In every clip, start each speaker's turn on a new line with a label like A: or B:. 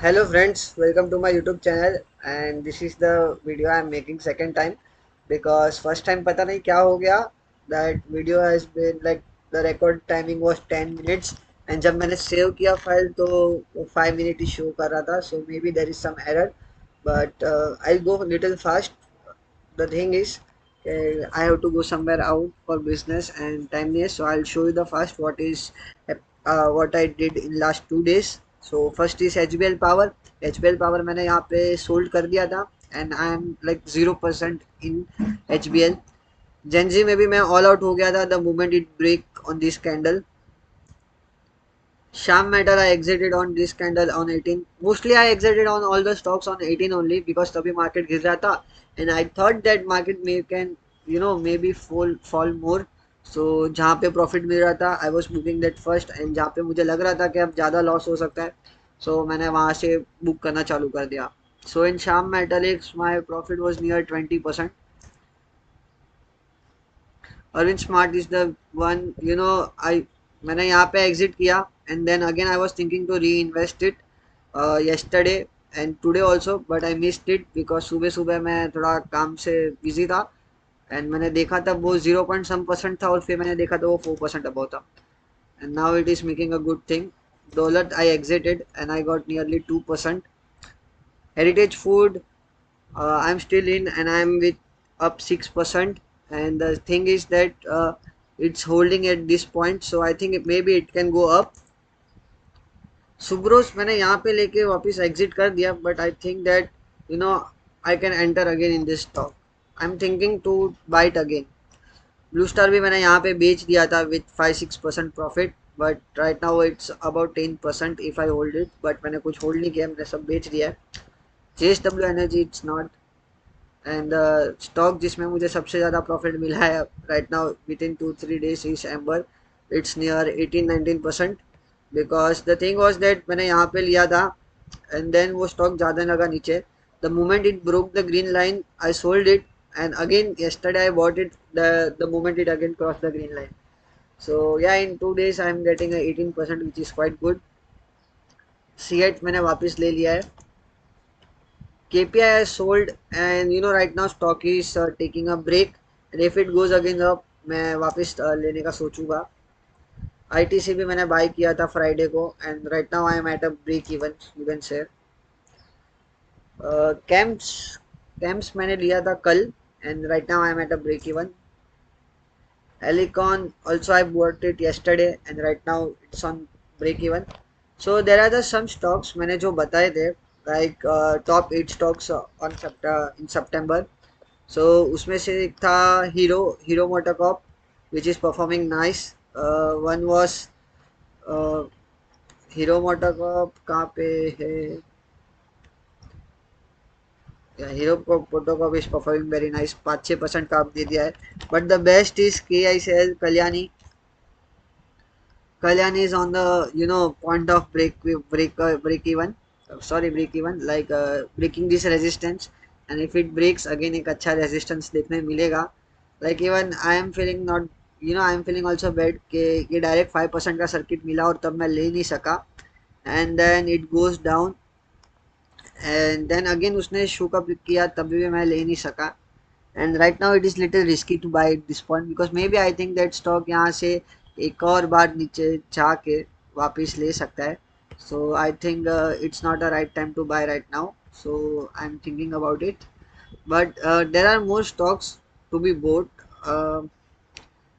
A: Hello friends, welcome to my YouTube channel and this is the video I am making second time because first time पता नहीं क्या हो गया that video has been like the record timing was 10 minutes and जब मैंने save किया file तो वो 5 मिनट ही शो कर रहा था so maybe there is some error but I'll go little fast. The thing is I have to go somewhere out for business and timeliness, so I'll show you the first what I did in last 2 days. So first is HBL Power. HBL Power मैंने यहाँ पे sold कर दिया था and I am like 0% in HBL. Genji में भी मैं all out हो गया था the moment it break on this candle. Sham Metal I exited on this candle on 18. Mostly I exited on all the stocks on 18 only because तभी market गिर रहा था and I thought that market may can maybe fall more. So जहाँ पे profit मिल रहा था I was booking that first and जहाँ पे मुझे लग रहा था कि अब ज़्यादा loss हो सकता है so मैंने वहाँ से book करना चालू कर दिया. So in Sham Metallics my profit was near 20%. Arvind Smart is the one, I मैंने यहाँ पे exit किया and then again I was thinking to reinvest it yesterday and today also but I missed it because सुबह सुबह मैं थोड़ा काम से busy था and मैंने देखा था वो 0 point some percent था और फिर मैंने देखा था वो 4% above था and now it is making a good thing. Dolat I exited and I got nearly 2%. Heritage Food I'm still in and I'm with up 6%, and the thing is that it's holding at this point so I think maybe it can go up. Subros मैंने यहाँ पे लेके वापस exit कर दिया but I think that you know I can enter again in this stock. I am thinking to buy it again. Blue Star भी मैंने यहाँ पे बेच दिया था with 5-6% profit but right now it's about 10% if I hold it but मैंने कुछ hold नहीं किया, मैंने सब बेच दिया है. JSW energy it's not and stock जिसमें मुझे सबसे ज़्यादा प्रॉफिट मिला है right now with in 2-3 days is amber. It's near 18-19% because the thing was that मैंने यहाँ पे लिया था एंड देन वो स्टॉक ज़्यादा लगा नीचे. The moment it broke the green line I sold it and again yesterday I bought it the moment it again crossed the green line. So yeah, in 2 days I am getting a 18% which is quite good. C8 मैंने वापस ले लिया है. KPI has sold and right now stock is taking a break and if it goes again up मैं वापस लेने का सोचूंगा. ITC भी मैंने बाय किया था फ्राइडे को and right now I am at a break even you can say. Camps camps मैंने लिया था कल and right now I am at a break even. Helicon also I bought it yesterday and right now it's on break even. So there are the some stocks मैंने जो बताए थे like top 8 stocks in September. So उसमें से एक था hero MotoCorp which is performing nice. One was hero MotoCorp कहाँ पे है. Hero MotoCorp is performing very nice. 5-6% का आप दे दिया है but the best is KICL Kalyani. Kalyan is on the point of break even. Sorry, break even like breaking this resistance, and if it breaks again एक अच्छा resistance देखने मिलेगा. Like even I am feeling not I am feeling also bad कि ये direct 5% का circuit मिला और तब मैं ले नहीं सका and then it goes down and then again उसने show का pick किया तभी भी मैं ले नहीं सका. And right now it is little risky to buy at this point because maybe I think that stock यहाँ से एक और बार नीचे जाके वापस ले सकता है. So I think it's not a right time to buy right now. So I'm thinking about it. But there are more stocks to be bought.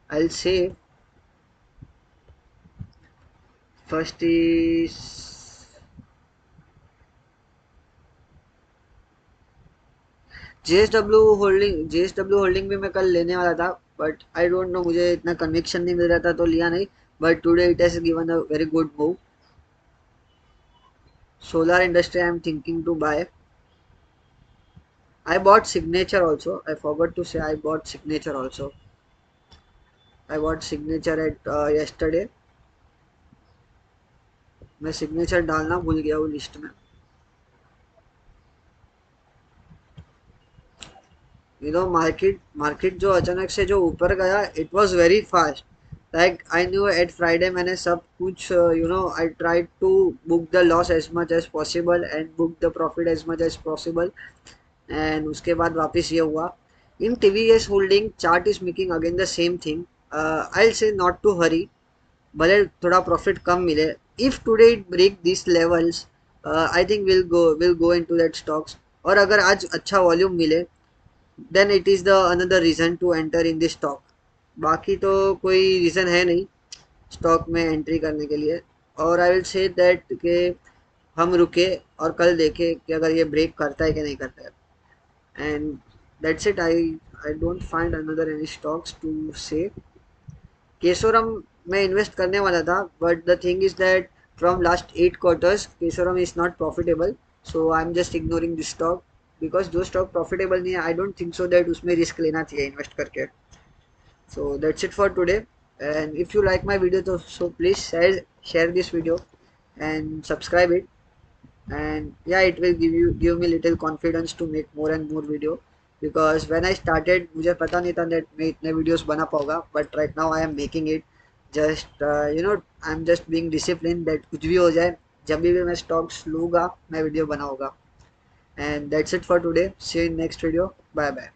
A: I'll say first is JSW holding भी मैं कल लेने वाला था but I don't know मुझे इतना conviction नहीं मिल रहा था तो लिया नहीं. But today it has given a very good move. Solar industry I am thinking to buy. I bought Signature also. I forgot to say I bought Signature also. I bought Signature at yesterday. मैं Signature डालना भूल गया वो list में. Market जो अचानक से जो ऊपर गया it was very fast Like I knew at Friday मैंने सब कुछ I tried to book the loss as much as possible and book the profit as much as possible, and उसके बाद वापस ये हुआ. In TVS holding chart is making again the same thing. I'll say not to hurry, भले थोड़ा profit कम मिले. If today it break this levels, I think will go into that stocks. और अगर आज अच्छा वॉल्यूम मिले then it is the another reason to enter in this stock. बाकी तो कोई रीज़न है नहीं स्टॉक में एंट्री करने के लिए. और आई विल से दैट कि हम रुके और कल देखें कि अगर ये ब्रेक करता है कि नहीं करता है. And that's it. I don't find another any stocks to say. Kesoram में इन्वेस्ट करने वाला था, but the thing is that from last 8 quarters Kesoram is not profitable, so I am just ignoring this stock. Because जो stock profitable नहीं है I don't think so that उसमें risk लेना चाहिए इन्वेस्ट करके. So that's it for today. And if you like my video तो so please share this video and subscribe it. And yeah, it will give me little confidence to make more and more video, because when I started मुझे पता नहीं था that मैं इतने videos बना पाऊंगा, but right now I am making it. just I'm just being disciplined that कुछ भी हो जाए जब भी मैं stocks लूँगा मैं video बनाऊंगा. And that's it for today. See you in next video. Bye bye.